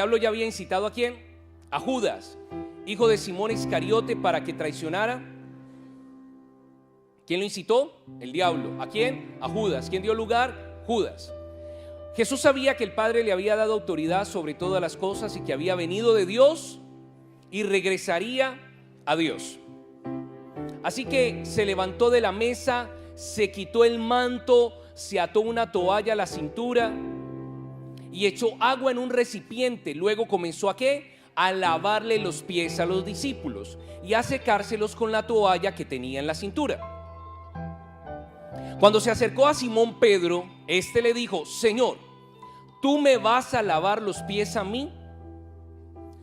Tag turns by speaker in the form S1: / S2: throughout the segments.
S1: diablo ya había incitado ¿a quién? A Judas, hijo de Simón Iscariote, para que traicionara. ¿Quién lo incitó? El diablo. ¿A quién? A Judas. ¿Quién dio lugar? Judas. Jesús sabía que el Padre le había dado autoridad sobre todas las cosas y que había venido de Dios y regresaría a Dios. Así que se levantó de la mesa, se quitó el manto, se ató una toalla a la cintura y echó agua en un recipiente. Luego comenzó ¿a qué? A lavarle los pies a los discípulos y a secárselos con la toalla que tenía en la cintura. Cuando se acercó a Simón Pedro, este le dijo: Señor, ¿tú me vas a lavar los pies a mí?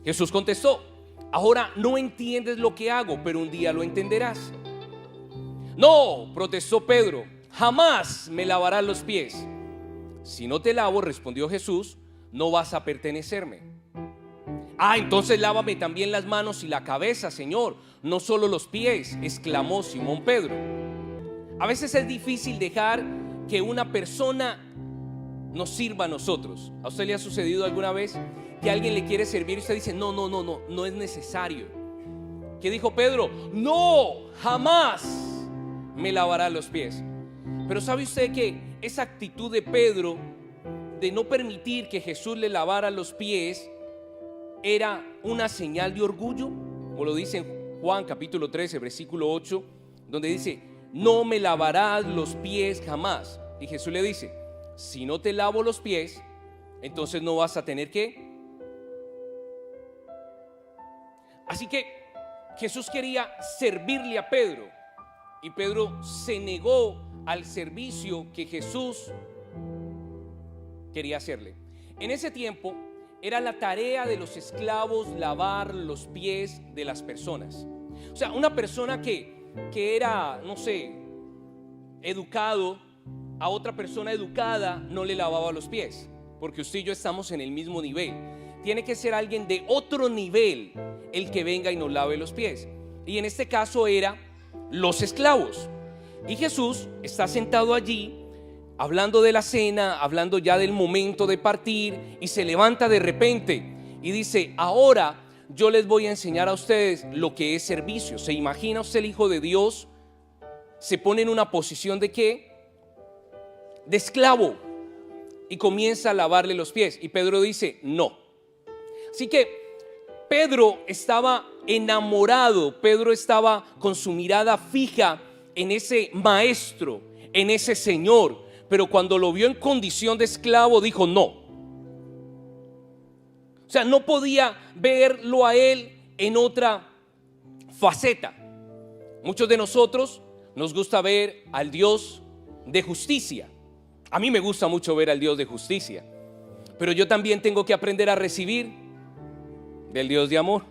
S1: Jesús contestó: ahora no entiendes lo que hago, pero un día lo entenderás. No, protestó Pedro, jamás me lavarás los pies. Si no te lavo, respondió Jesús, no vas a pertenecerme. Entonces lávame también las manos y la cabeza, Señor, no solo los pies, exclamó Simón Pedro. A veces es difícil dejar que una persona nos sirva a nosotros. ¿A usted le ha sucedido alguna vez que alguien le quiere servir y usted dice: no es necesario? ¿Qué dijo Pedro? No, jamás me lavará los pies. Pero ¿sabe usted que esa actitud de Pedro de no permitir que Jesús le lavara los pies era una señal de orgullo? Como lo dice en Juan capítulo 13 versículo 8, donde dice: no me lavarás los pies jamás. Y Jesús le dice: si no te lavo los pies, entonces no vas a tener que. Así que Jesús quería servirle a Pedro, y Pedro se negó al servicio que Jesús quería hacerle. En ese tiempo era la tarea de los esclavos lavar los pies de las personas. O sea, una persona que era, no sé, educado, a otra persona educada no le lavaba los pies, porque usted y yo estamos en el mismo nivel. Tiene que ser alguien de otro nivel el que venga y nos lave los pies. Y en este caso era los esclavos. Y Jesús está sentado allí hablando de la cena, hablando ya del momento de partir, y se levanta de repente y dice: ahora yo les voy a enseñar a ustedes lo que es servicio. ¿Se imagina usted el Hijo de Dios se pone en una posición de qué? De esclavo, y comienza a lavarle los pies? Y Pedro dice: no. Así que Pedro estaba enamorado, Pedro estaba con su mirada fija en ese maestro, en ese Señor, pero cuando lo vio en condición de esclavo dijo no. O sea, no podía verlo a él en otra faceta. Muchos de nosotros nos gusta ver al Dios de justicia. A mí me gusta mucho ver al Dios de justicia, pero yo también tengo que aprender a recibir del Dios de amor.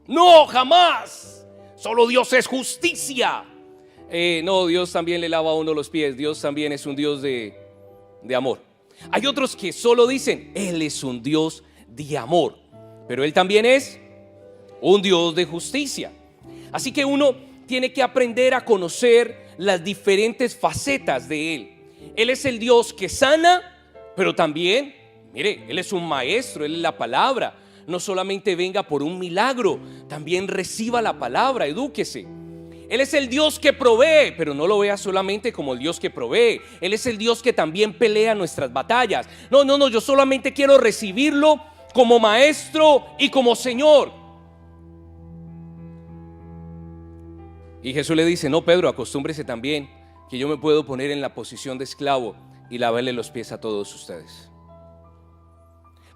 S1: No, jamás. Solo Dios es justicia. No, Dios también le lava a uno los pies. Dios también es un Dios de amor. Hay otros que solo dicen: Él es un Dios de amor, pero Él también es un Dios de justicia. Así que uno tiene que aprender a conocer las diferentes facetas de Él. Él es el Dios que sana, pero también, mire, Él es un maestro, Él es la palabra. No solamente venga por un milagro, también reciba la palabra, edúquese. Él es el Dios que provee, pero no lo vea solamente como el Dios que provee. Él es el Dios que también pelea nuestras batallas. No, yo solamente quiero recibirlo como maestro y como Señor. Y Jesús le dice: no, Pedro, acostúmbrese también que yo me puedo poner en la posición de esclavo y lavarle los pies a todos ustedes.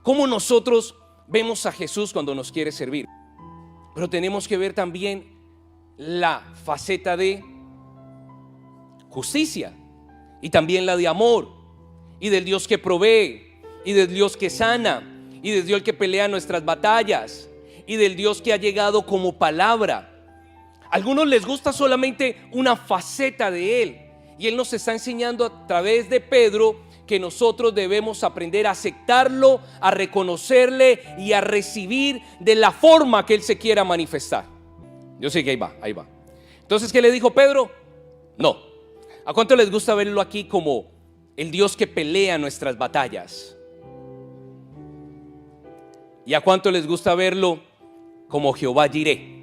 S1: ¿Cómo nosotros vemos a Jesús cuando nos quiere servir? Pero tenemos que ver también la faceta de justicia, y también la de amor, y del Dios que provee, y del Dios que sana, y del Dios que pelea nuestras batallas, y del Dios que ha llegado como palabra. A algunos les gusta solamente una faceta de Él, y Él nos está enseñando a través de Pedro que nosotros debemos aprender a aceptarlo, a reconocerle y a recibir de la forma que Él se quiera manifestar. Yo sé que ahí va. Entonces, ¿qué le dijo Pedro? No. ¿A cuánto les gusta verlo aquí como el Dios que pelea nuestras batallas? ¿Y a cuánto les gusta verlo como Jehová Jireh?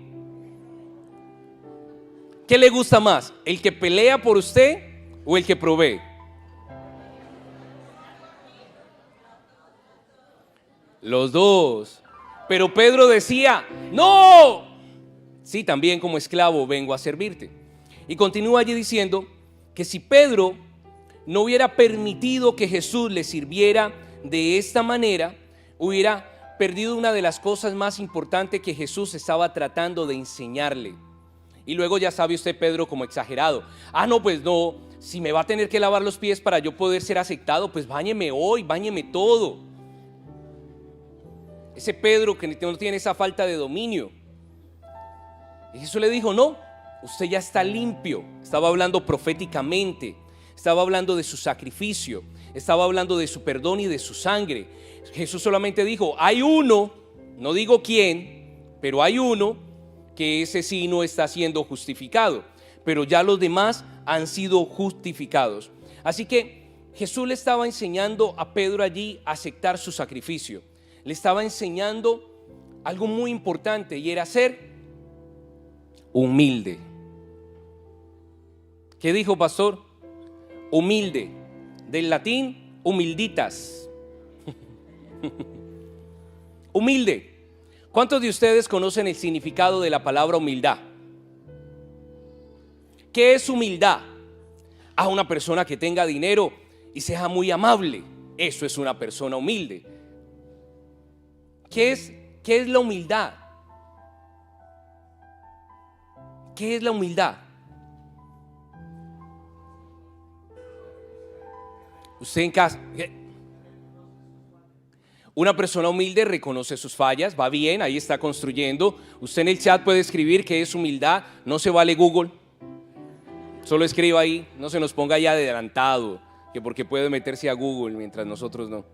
S1: ¿Qué le gusta más? ¿El que pelea por usted o el que provee? Los dos. Pero Pedro decía: no, sí, también como esclavo vengo a servirte. Y continúa allí diciendo que si Pedro no hubiera permitido que Jesús le sirviera de esta manera, hubiera perdido una de las cosas más importantes que Jesús estaba tratando de enseñarle. Y luego ya sabe usted Pedro como exagerado: no, pues no, si me va a tener que lavar los pies para yo poder ser aceptado, pues báñeme hoy, báñeme todo. Ese Pedro que no tiene esa falta de dominio. Y Jesús le dijo: no, usted ya está limpio. Estaba hablando proféticamente, estaba hablando de su sacrificio, estaba hablando de su perdón y de su sangre. Jesús solamente dijo: hay uno, no digo quién, pero hay uno que ese sí no está siendo justificado, pero ya los demás han sido justificados. Así que Jesús le estaba enseñando a Pedro allí a aceptar su sacrificio. Le estaba enseñando algo muy importante, y era ser humilde. ¿Qué dijo, pastor? Humilde, del latín humilditas. Humilde. ¿Cuántos de ustedes conocen el significado de la palabra humildad? ¿Qué es humildad? A una persona que tenga dinero y sea muy amable. Eso es una persona humilde. ¿Qué es la humildad? ¿Qué es la humildad? Usted en casa, una persona humilde reconoce sus fallas, va bien, ahí está construyendo. Usted en el chat puede escribir qué es humildad, no se vale Google. Solo escriba ahí, no se nos ponga ya adelantado, que porque puede meterse a Google mientras nosotros no.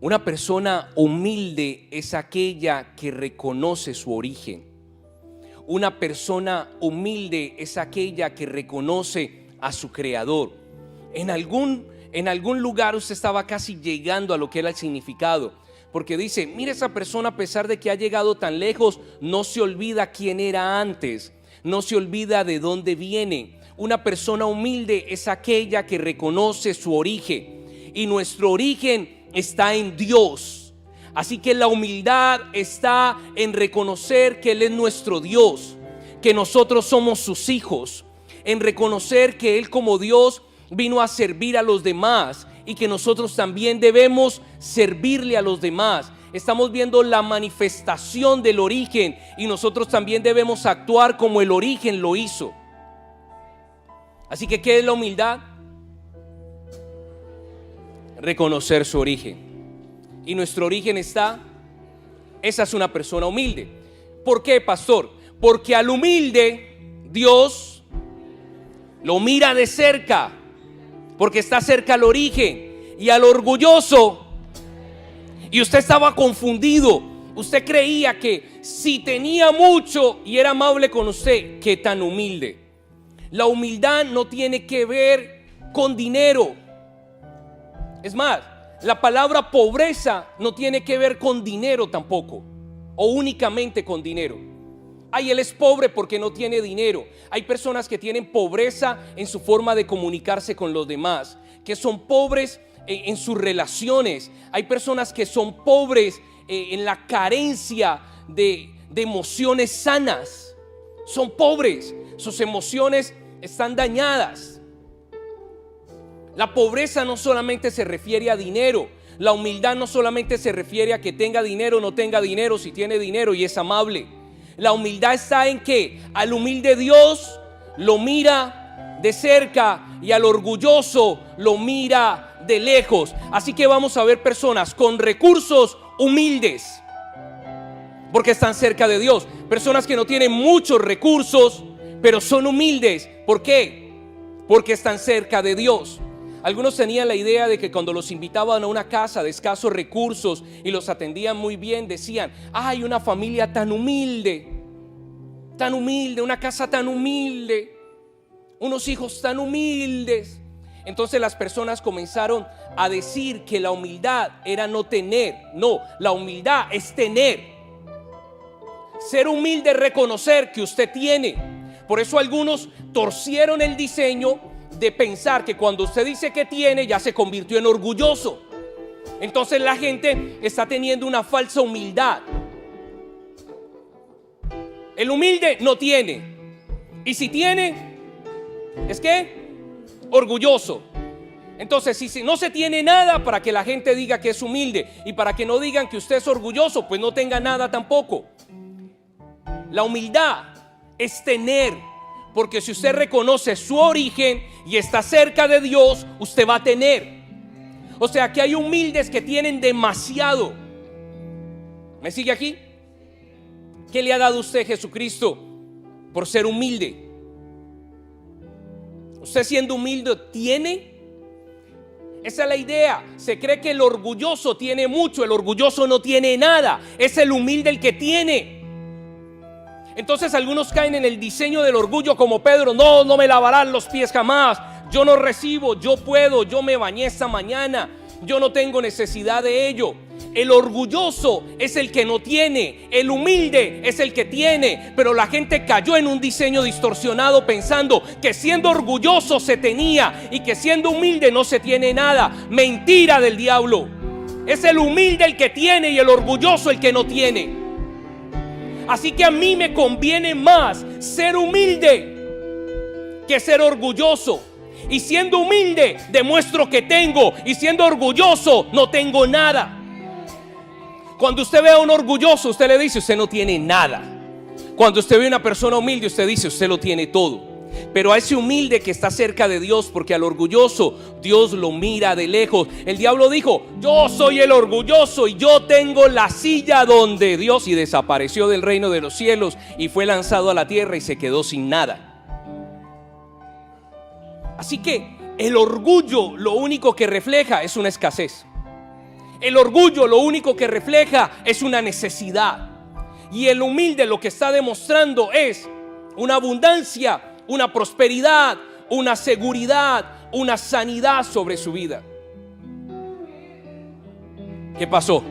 S1: Una persona humilde es aquella que reconoce su origen. Una persona humilde es aquella que reconoce a su creador. En algún lugar usted estaba casi llegando a lo que era el significado, porque dice: mira, esa persona, a pesar de que ha llegado tan lejos, no se olvida quién era antes, no se olvida de dónde viene. Una persona humilde es aquella que reconoce su origen, y nuestro origen está en Dios. Así que la humildad está en reconocer que Él es nuestro Dios, que nosotros somos sus hijos, en reconocer que Él como Dios vino a servir a los demás y que nosotros también debemos servirle a los demás. Estamos viendo la manifestación del origen y nosotros también debemos actuar como el origen lo hizo. Así que, ¿qué es la humildad? Reconocer su origen. Y nuestro origen esa es una persona humilde. ¿Por qué, pastor? Porque al humilde Dios lo mira de cerca, porque está cerca al origen. Y al orgulloso, y usted estaba confundido, usted creía que si tenía mucho y era amable con usted, ¿qué tan humilde? La humildad no tiene que ver con dinero. Es más, la palabra pobreza no tiene que ver con dinero tampoco, o únicamente con dinero. Él es pobre porque no tiene dinero. Hay personas que tienen pobreza en su forma de comunicarse con los demás, que son pobres en sus relaciones. Hay personas que son pobres en la carencia de emociones sanas. Son pobres, sus emociones están dañadas. La pobreza no solamente se refiere a dinero. La humildad no solamente se refiere a que tenga dinero o no tenga dinero, si tiene dinero y es amable. La humildad está en que al humilde Dios lo mira de cerca y al orgulloso lo mira de lejos. Así que vamos a ver personas con recursos humildes porque están cerca de Dios. Personas que no tienen muchos recursos pero son humildes. ¿Por qué? Porque están cerca de Dios. Algunos tenían la idea de que cuando los invitaban a una casa de escasos recursos y los atendían muy bien, decían: hay una familia tan humilde, una casa tan humilde, unos hijos tan humildes. Entonces las personas comenzaron a decir que la humildad era no tener. No, la humildad es tener. Ser humilde es reconocer que usted tiene. Por eso algunos torcieron el diseño de pensar que cuando usted dice que tiene, ya se convirtió en orgulloso. Entonces la gente está teniendo una falsa humildad. El humilde no tiene. Y si tiene, ¿es qué? Orgulloso. Entonces, si no se tiene nada, para que la gente diga que es humilde, y para que no digan que usted es orgulloso, pues no tenga nada tampoco. La humildad es tener, porque si usted reconoce su origen y está cerca de Dios, usted va a tener. O sea que hay humildes que tienen demasiado. ¿Me sigue aquí? ¿Qué le ha dado usted Jesucristo por ser humilde? Usted siendo humilde tiene. Esa es la idea. Se cree que el orgulloso tiene mucho. El orgulloso no tiene nada. Es el humilde el que tiene. Entonces algunos caen en el diseño del orgullo como Pedro. No me lavarán los pies jamás. Yo no recibo, yo puedo, yo me bañé esta mañana, yo no tengo necesidad de ello. El orgulloso es el que no tiene, el humilde es el que tiene. Pero la gente cayó en un diseño distorsionado pensando que siendo orgulloso se tenía y que siendo humilde no se tiene nada. Mentira del diablo. Es el humilde el que tiene y el orgulloso el que no tiene. Así que a mí me conviene más ser humilde que ser orgulloso. Y siendo humilde demuestro que tengo, y siendo orgulloso no tengo nada. Cuando usted ve a un orgulloso, usted le dice, usted no tiene nada. Cuando usted ve a una persona humilde, usted dice, usted lo tiene todo. Pero a ese humilde que está cerca de Dios, porque al orgulloso Dios lo mira de lejos. El diablo dijo, yo soy el orgulloso y yo tengo la silla donde Dios, y desapareció del reino de los cielos y fue lanzado a la tierra y se quedó sin nada. Así que el orgullo lo único que refleja es una escasez. El orgullo lo único que refleja es una necesidad. Y el humilde lo que está demostrando es una abundancia, una prosperidad, una seguridad, una sanidad sobre su vida. ¿Qué pasó?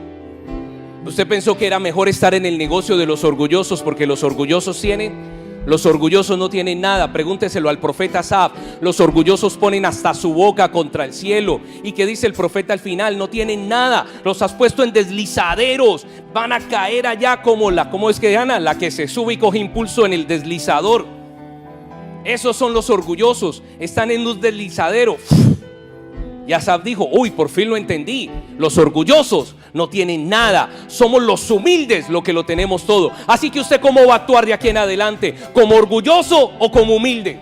S1: ¿Usted pensó que era mejor estar en el negocio de los orgullosos porque los orgullosos tienen? Los orgullosos no tienen nada. Pregúnteselo al profeta Asaf. Los orgullosos ponen hasta su boca contra el cielo. ¿Y qué dice el profeta al final? No tienen nada. Los has puesto en deslizaderos. Van a caer allá como ¿cómo es que Ana? La que se sube y coge impulso en el deslizador. Esos son los orgullosos. Están en un deslizadero. Y Asaf dijo, uy, por fin lo entendí. Los orgullosos no tienen nada. Somos los humildes los que lo tenemos todo. Así que usted, ¿cómo va a actuar de aquí en adelante? ¿Como orgulloso o como humilde?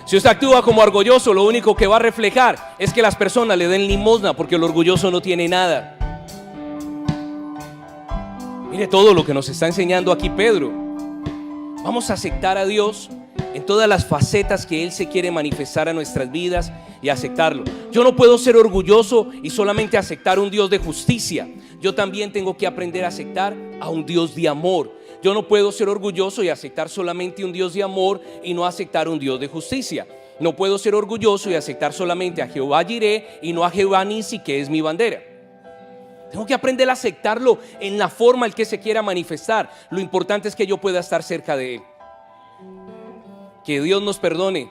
S1: Si usted actúa como orgulloso, lo único que va a reflejar es que las personas le den limosna, porque el orgulloso no tiene nada. Mire todo lo que nos está enseñando aquí Pedro. Vamos a aceptar a Dios en todas las facetas que Él se quiere manifestar a nuestras vidas y aceptarlo. Yo no puedo ser orgulloso y solamente aceptar un Dios de justicia. Yo también tengo que aprender a aceptar a un Dios de amor. Yo no puedo ser orgulloso y aceptar solamente un Dios de amor y no aceptar un Dios de justicia. No puedo ser orgulloso y aceptar solamente a Jehová Jireh y no a Jehová Nisi, que es mi bandera. Tengo que aprender a aceptarlo en la forma en que se quiera manifestar. Lo importante es que yo pueda estar cerca de Él. Que Dios nos perdone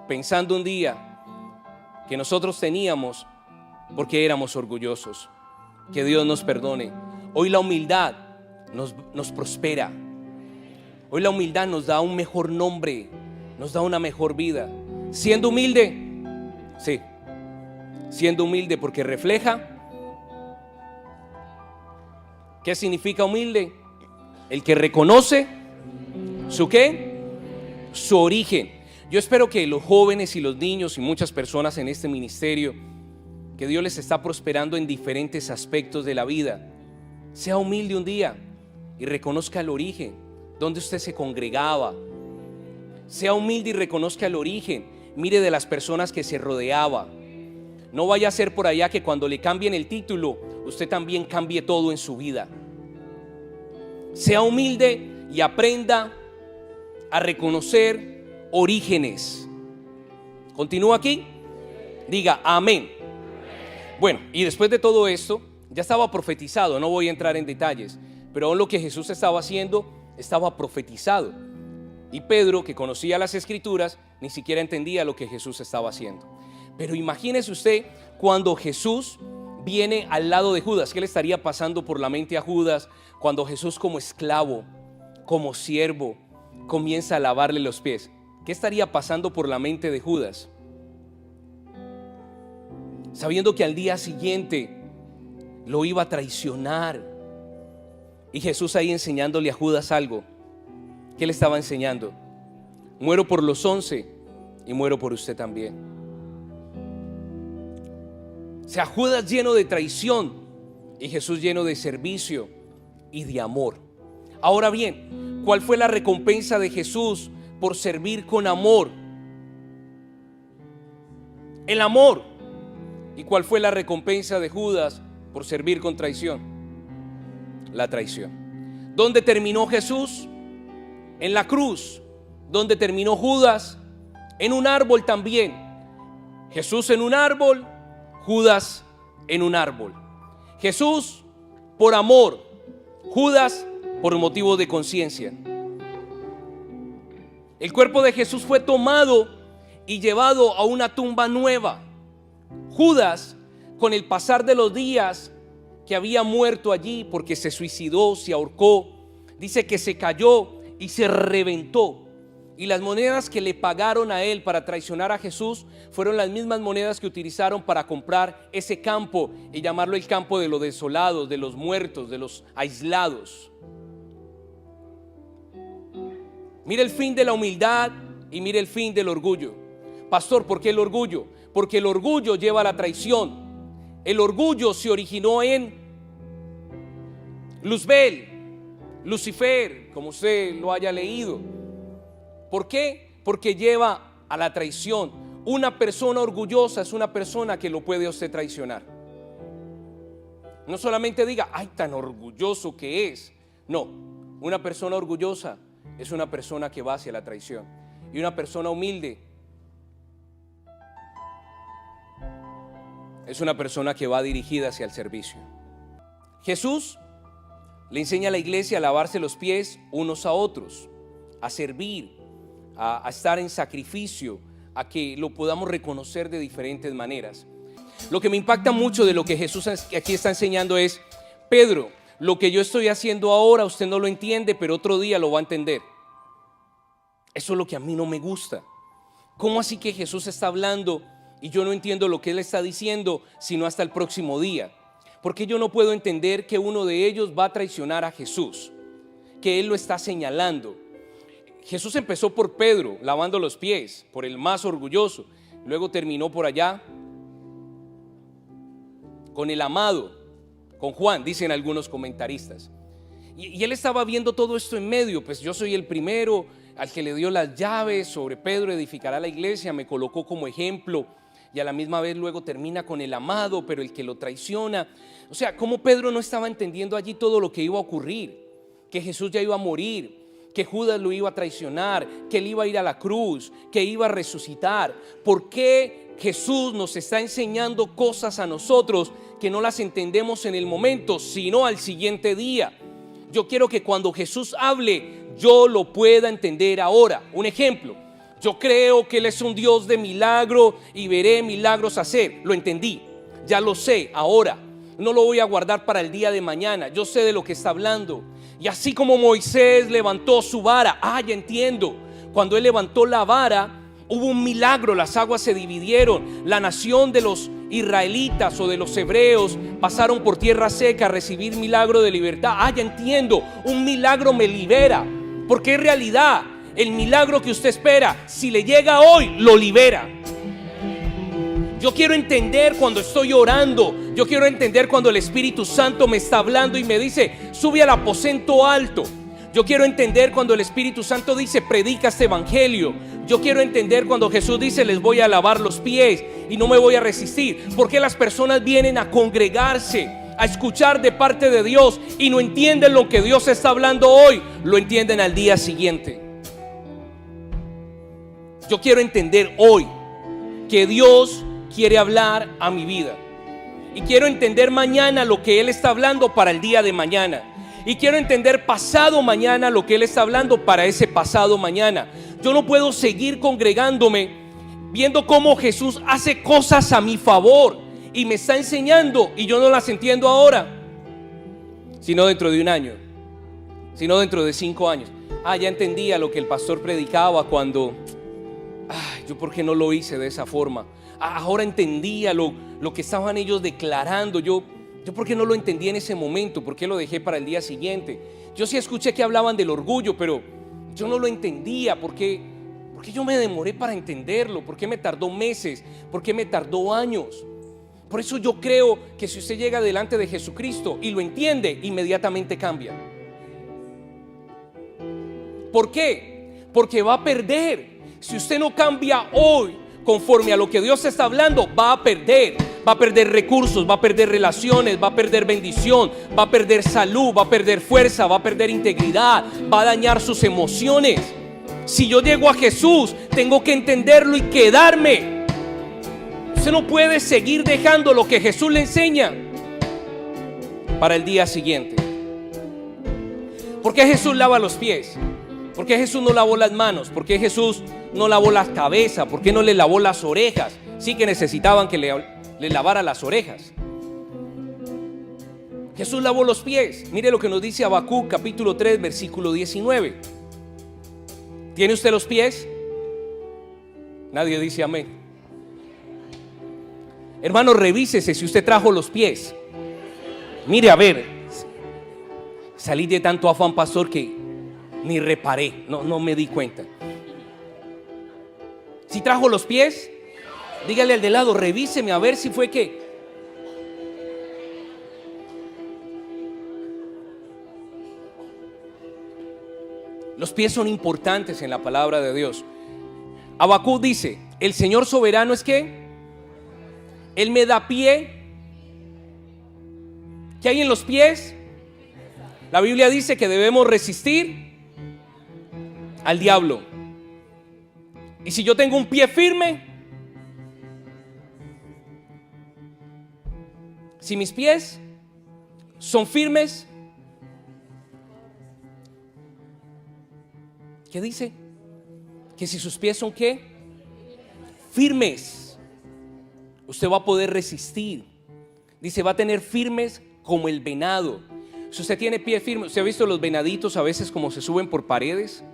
S1: pensando un día que nosotros teníamos porque éramos orgullosos. Que Dios nos perdone. Hoy la humildad nos prospera. Hoy la humildad nos da un mejor nombre, nos da una mejor vida. Siendo humilde, sí, siendo humilde porque refleja. ¿Qué significa humilde? El que reconoce su ¿qué? Su origen. Yo espero que los jóvenes y los niños y muchas personas en este ministerio, que Dios les está prosperando en diferentes aspectos de la vida, sea humilde un día y reconozca el origen, donde usted se congregaba. Sea humilde y reconozca el origen. Mire de las personas que se rodeaba. No vaya a ser por allá que cuando le cambien el título, usted también cambie todo en su vida. Sea humilde y aprenda a reconocer orígenes. ¿Continúa aquí? Diga amén. Bueno, y después de todo esto, ya estaba profetizado, no voy a entrar en detalles, pero aún lo que Jesús estaba haciendo estaba profetizado. Y Pedro, que conocía las escrituras, ni siquiera entendía lo que Jesús estaba haciendo. Pero imagínese usted cuando Jesús viene al lado de Judas, ¿qué le estaría pasando por la mente a Judas cuando Jesús, como esclavo, como siervo, comienza a lavarle los pies? ¿Qué estaría pasando por la mente de Judas? Sabiendo que al día siguiente lo iba a traicionar. Y Jesús ahí enseñándole a Judas algo. ¿Qué le estaba enseñando? Muero por los 11 y muero por usted también. O sea, Judas lleno de traición y Jesús lleno de servicio y de amor. Ahora bien, ¿cuál fue la recompensa de Jesús por servir con amor? El amor. ¿Y cuál fue la recompensa de Judas por servir con traición? La traición. ¿Dónde terminó Jesús? En la cruz. ¿Dónde terminó Judas? En un árbol también. Jesús en un árbol, Judas en un árbol. Jesús por amor, Judas por motivo de conciencia. El cuerpo de Jesús fue tomado y llevado a una tumba nueva. Judas, con el pasar de los días, que había muerto allí porque se suicidó, se ahorcó, dice que se cayó y se reventó. Y las monedas que le pagaron a él para traicionar a Jesús fueron las mismas monedas que utilizaron para comprar ese campo y llamarlo el campo de los desolados, de los muertos, de los aislados. Mire el fin de la humildad y mire el fin del orgullo. Pastor, ¿por qué el orgullo? Porque el orgullo lleva a la traición. El orgullo se originó en Luzbel, Lucifer, como usted lo haya leído. ¿Por qué? Porque lleva a la traición. Una persona orgullosa es una persona que lo puede a usted traicionar. No solamente diga, ay, tan orgulloso que es. No, una persona orgullosa es una persona que va hacia la traición. Y una persona humilde es una persona que va dirigida hacia el servicio. Jesús le enseña a la iglesia a lavarse los pies unos a otros, a servir, a estar en sacrificio, a que lo podamos reconocer de diferentes maneras. Lo que me impacta mucho de lo que Jesús aquí está enseñando es: Pedro, lo que yo estoy haciendo ahora usted no lo entiende, pero otro día lo va a entender. Eso es lo que a mí no me gusta. ¿Cómo así que Jesús está hablando y yo no entiendo lo que Él está diciendo sino hasta el próximo día? Porque yo no puedo entender que uno de ellos va a traicionar a Jesús, que Él lo está señalando. Jesús empezó por Pedro, lavando los pies, por el más orgulloso. Luego terminó por allá con el amado, con Juan, dicen algunos comentaristas. Y Él estaba viendo todo esto en medio. Pues yo soy el primero al que le dio las llaves, sobre Pedro edificará la iglesia, me colocó como ejemplo. Y a la misma vez luego termina con el amado, pero el que lo traiciona. O sea, ¿cómo Pedro no estaba entendiendo allí todo lo que iba a ocurrir? Que Jesús ya iba a morir, que Judas lo iba a traicionar, que él iba a ir a la cruz, que iba a resucitar. ¿Por qué Jesús nos está enseñando cosas a nosotros que no las entendemos en el momento, sino al siguiente día? Yo quiero que cuando Jesús hable, yo lo pueda entender ahora. Un ejemplo: yo creo que Él es un Dios de milagro y veré milagros hacer. Lo entendí, ya lo sé ahora. No lo voy a guardar para el día de mañana. Yo sé de lo que está hablando. Y así como Moisés levantó su vara, ya entiendo. Cuando él levantó la vara, hubo un milagro, las aguas se dividieron. La nación de los israelitas o de los hebreos pasaron por tierra seca a recibir milagro de libertad. Ya entiendo, un milagro me libera, porque es realidad. El milagro que usted espera, si le llega hoy, lo libera. Yo quiero entender cuando estoy orando. Yo quiero entender cuando el Espíritu Santo me está hablando y me dice: sube al aposento alto. Yo quiero entender cuando el Espíritu Santo dice: predica este evangelio. Yo quiero entender cuando Jesús dice: les voy a lavar los pies y no me voy a resistir. Porque las personas vienen a congregarse, a escuchar de parte de Dios, y no entienden lo que Dios está hablando hoy, lo entienden al día siguiente. Yo quiero entender hoy que Dios quiere hablar a mi vida. Y quiero entender mañana lo que Él está hablando para el día de mañana. Y quiero entender pasado mañana lo que Él está hablando para ese pasado mañana. Yo no puedo seguir congregándome viendo cómo Jesús hace cosas a mi favor y me está enseñando y yo no las entiendo ahora, sino dentro de un año, sino dentro de 5 años. Ya entendía lo que el pastor predicaba cuando, yo por qué no lo hice de esa forma. Ahora entendía lo que estaban ellos declarando. Yo por qué no lo entendí en ese momento, por qué lo dejé para el día siguiente. Yo sí escuché que hablaban del orgullo, pero yo no lo entendía. ¿Por qué yo me demoré para entenderlo? ¿Por qué me tardó meses? ¿Por qué me tardó años? Por eso yo creo que si usted llega delante de Jesucristo y lo entiende, inmediatamente cambia. ¿Por qué? Porque va a perder. Si usted no cambia hoy conforme a lo que Dios está hablando, va a perder. Va a perder recursos, va a perder relaciones, va a perder bendición, va a perder salud, va a perder fuerza, va a perder integridad, va a dañar sus emociones. Si yo llego a Jesús, tengo que entenderlo y quedarme. Usted no puede seguir dejando lo que Jesús le enseña para el día siguiente. ¿Por qué Jesús lava los pies? ¿Por qué Jesús no lavó las manos? ¿Por qué Jesús no lavó la cabeza? ¿Por qué no le lavó las orejas? Sí que necesitaban que le lavara las orejas. Jesús lavó los pies. Mire lo que nos dice Habacuc capítulo 3 versículo 19. ¿Tiene usted los pies? Nadie dice amén. Hermano, revísese si usted trajo los pies. Mire, a ver, salí de tanto afán, pastor, que ni reparé, no me di cuenta. Si trajo los pies, dígale al de lado, revíseme a ver si fue que. Los pies son importantes en la palabra de Dios. Habacuc dice, el Señor soberano es que Él me da pie. ¿Qué hay en los pies? La Biblia dice que debemos resistir al diablo. Y si yo tengo un pie firme, si mis pies son firmes, ¿qué dice? Que si sus pies son ¿qué? Firmes, usted va a poder resistir. Dice, va a tener firmes como el venado. Si usted tiene pie firme, ¿usted ha visto los venaditos a veces como se suben por paredes?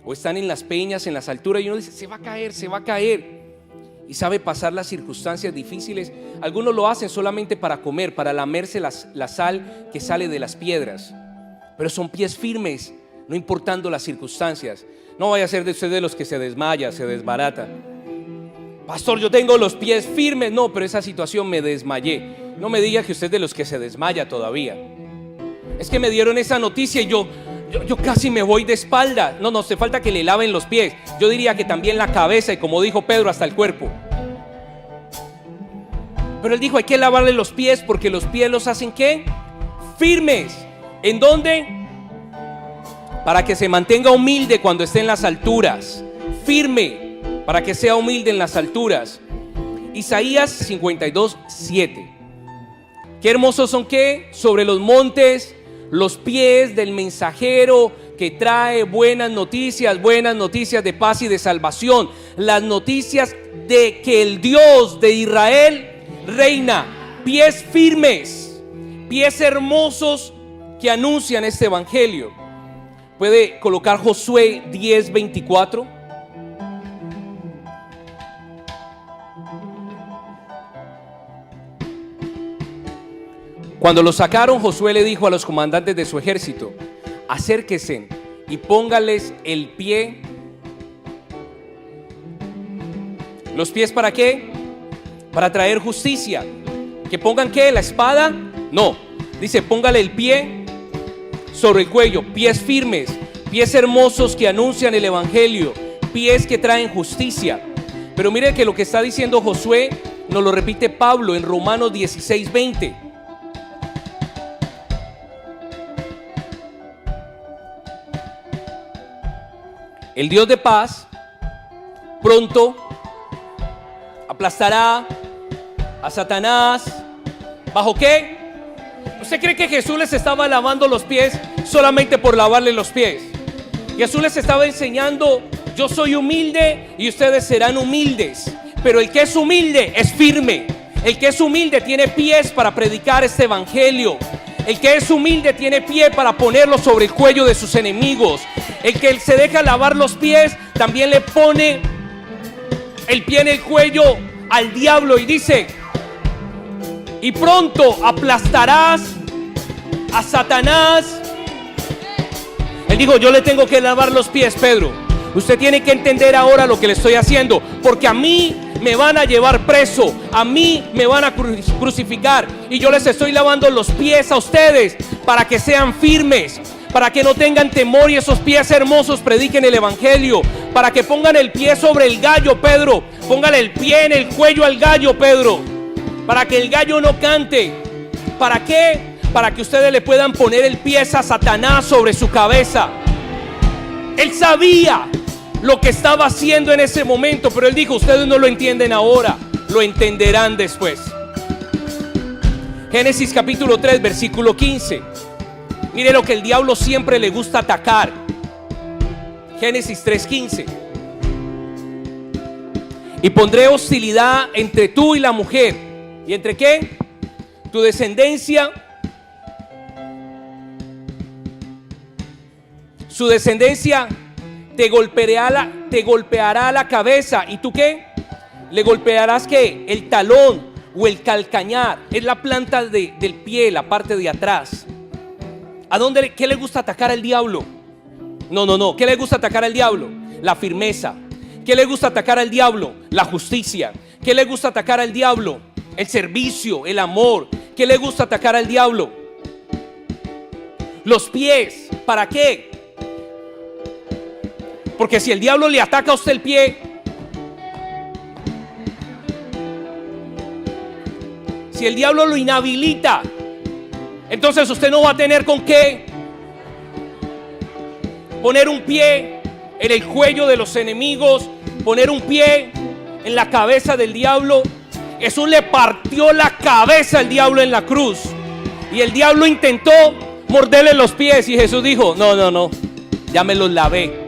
S1: O están en las peñas, en las alturas, y uno dice, se va a caer, se va a caer. Y sabe pasar las circunstancias difíciles. Algunos lo hacen solamente para comer, para lamerse la sal que sale de las piedras. Pero son pies firmes, no importando las circunstancias. No vaya a ser de usted de los que se desmaya, se desbarata. Pastor, yo tengo los pies firmes. No, pero esa situación me desmayé. No me diga que usted es de los que se desmaya todavía. Es que me dieron esa noticia y yo casi me voy de espalda. No, hace falta que le laven los pies. Yo diría que también la cabeza y, como dijo Pedro, hasta el cuerpo. Pero él dijo, hay que lavarle los pies porque los pies los hacen ¿qué? Firmes. ¿En dónde? Para que se mantenga humilde cuando esté en las alturas. Firme, para que sea humilde en las alturas. Isaías 52, 7. Qué hermosos son ¿qué? Sobre los montes los pies del mensajero que trae buenas noticias de paz y de salvación. Las noticias de que el Dios de Israel reina. Pies firmes, pies hermosos que anuncian este evangelio. Puede colocar Josué 10:24. Cuando lo sacaron, Josué le dijo a los comandantes de su ejército, acérquense y póngales el pie. ¿Los pies para qué? Para traer justicia. ¿Que pongan qué? ¿La espada? No, dice póngale el pie sobre el cuello. Pies firmes, pies hermosos que anuncian el evangelio, pies que traen justicia. Pero mire que lo que está diciendo Josué nos lo repite Pablo en Romanos 16:20. El Dios de paz pronto aplastará a Satanás. ¿Bajo qué? ¿Usted cree que Jesús les estaba lavando los pies solamente por lavarle los pies? Jesús les estaba enseñando: yo soy humilde y ustedes serán humildes, pero el que es humilde es firme. El que es humilde tiene pies para predicar este evangelio. El que es humilde tiene pie para ponerlo sobre el cuello de sus enemigos. El que se deja lavar los pies también le pone el pie en el cuello al diablo y dice: y pronto aplastarás a Satanás. Él dijo: yo le tengo que lavar los pies, Pedro. Usted tiene que entender ahora lo que le estoy haciendo, porque a mí me van a llevar preso, a mí me van a crucificar, y yo les estoy lavando los pies a ustedes para que sean firmes, para que no tengan temor y esos pies hermosos prediquen el evangelio, para que pongan el pie sobre el gallo, Pedro. Póngale el pie en el cuello al gallo, Pedro, para que el gallo no cante. ¿Para qué? Para que ustedes le puedan poner el pie a Satanás sobre su cabeza. Él sabía lo que estaba haciendo en ese momento, pero él dijo: ustedes no lo entienden ahora, lo entenderán después. Génesis capítulo 3 versículo 15. Mire lo que el diablo siempre le gusta atacar. Génesis 3:15. Y pondré hostilidad entre tú y la mujer. ¿Y entre qué? Tu descendencia. Su descendencia te golpeará la cabeza. ¿Y tú qué? Le golpearás ¿qué? El talón o el calcañar. Es la planta del pie, la parte de atrás. ¿Qué le gusta atacar al diablo? No. ¿Qué le gusta atacar al diablo? La firmeza. ¿Qué le gusta atacar al diablo? La justicia. ¿Qué le gusta atacar al diablo? El servicio, el amor. ¿Qué le gusta atacar al diablo? Los pies. ¿Para qué? Porque si el diablo le ataca a usted el pie, si el diablo lo inhabilita, entonces usted no va a tener con qué poner un pie en el cuello de los enemigos, poner un pie en la cabeza del diablo. Jesús le partió la cabeza al diablo en la cruz, y el diablo intentó morderle los pies, y Jesús dijo: no, ya me los lavé.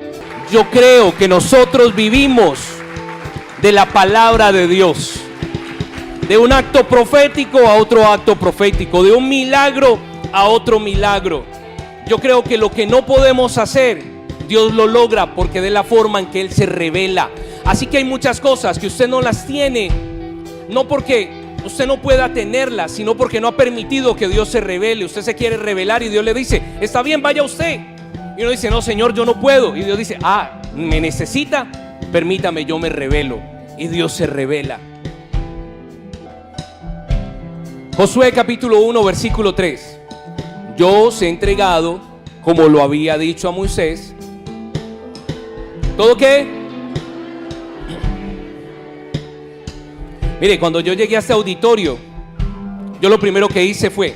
S1: Yo creo que nosotros vivimos de la palabra de Dios, de un acto profético a otro acto profético, de un milagro a otro milagro. Yo creo que lo que no podemos hacer, Dios lo logra porque de la forma en que Él se revela. Así que hay muchas cosas que usted no las tiene, no porque usted no pueda tenerlas, sino porque no ha permitido que Dios se revele. Usted se quiere revelar y Dios le dice: está bien, vaya usted. Y uno dice: no, Señor, yo no puedo. Y Dios dice: me necesita, permítame, yo me revelo. Y Dios se revela. Josué capítulo 1 versículo 3. Yo os he entregado, como lo había dicho a Moisés, ¿todo qué? Mire, cuando yo llegué a este auditorio, yo lo primero que hice fue: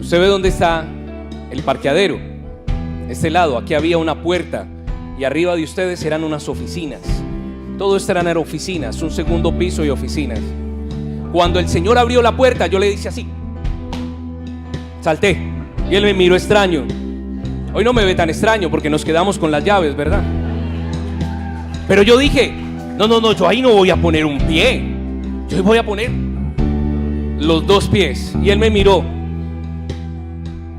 S1: usted ve dónde está el parqueadero, este lado, aquí había una puerta, y arriba de ustedes eran unas oficinas. Todo esto eran oficinas, un segundo piso y oficinas. Cuando el Señor abrió la puerta, yo le hice así, salté, y Él me miró extraño. Hoy no me ve tan extraño porque nos quedamos con las llaves, ¿verdad? Pero yo dije: no, yo ahí no voy a poner un pie, yo voy a poner los dos pies. Y Él me miró.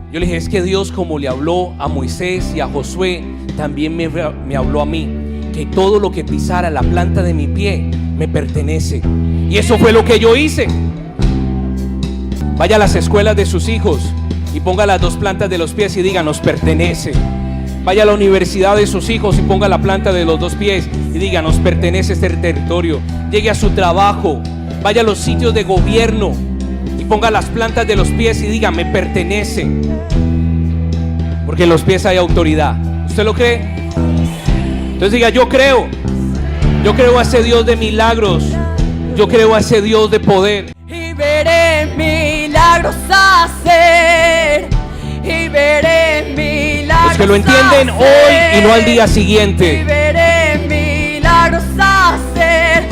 S1: Yo le dije: es que Dios, como le habló a Moisés y a Josué, también me habló a mí, que todo lo que pisara la planta de mi pie me pertenece. Y eso fue lo que yo hice. Vaya a las escuelas de sus hijos y ponga las dos plantas de los pies y diga: nos pertenece. Vaya a la universidad de sus hijos y ponga la planta de los dos pies y diga: nos pertenece este territorio. Llegue a su trabajo, vaya a los sitios de gobierno y ponga las plantas de los pies y diga: me pertenece. Porque en los pies hay autoridad. ¿Usted lo cree? Entonces diga: yo creo a ese Dios de milagros, yo creo a ese Dios de poder.
S2: Y veré milagros hacer, y veré milagros.
S1: Los que lo entienden hoy y no al día siguiente.
S2: Y veré milagros hacer,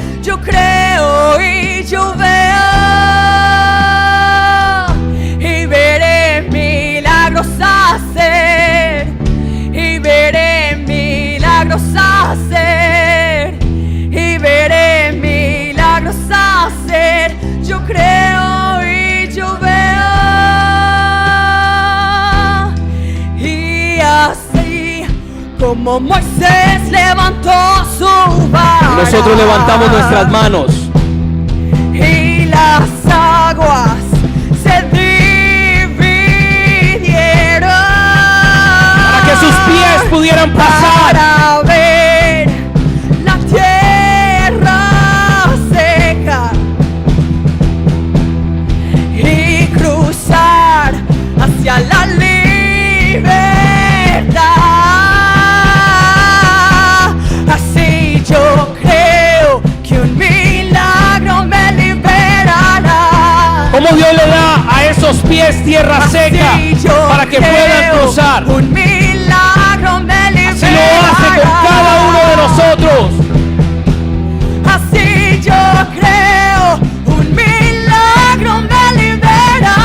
S2: como Moisés levantó su vara.
S1: Nosotros levantamos nuestras manos
S2: y las aguas se dividieron
S1: para que sus pies pudieran pasar.
S2: para ver la tierra seca y cruzar hacia la libertad. Así yo creo que un milagro me liberará.
S1: Como Dios le da a esos pies tierra seca para que puedan cruzar.
S2: Un milagro me liberará.
S1: Así lo hace con cada uno de nosotros.
S2: Así yo creo, un milagro me liberará.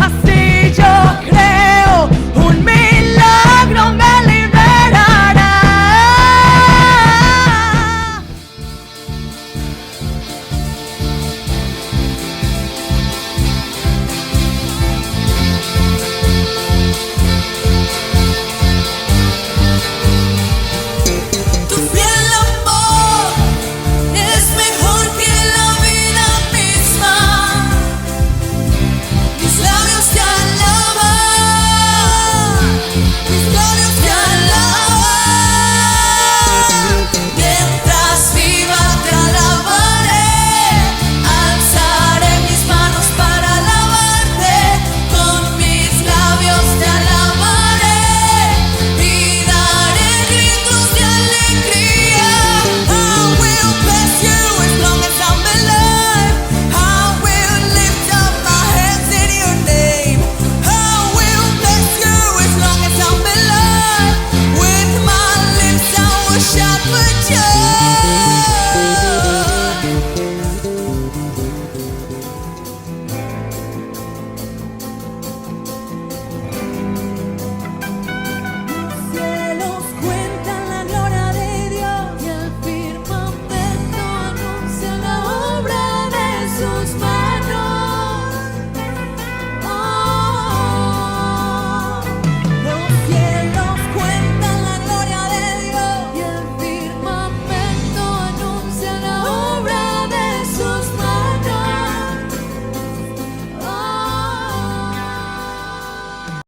S2: Así yo creo, un milagro me liberará.
S3: Tu fiel amor es mejor que la vida misma. Mis labios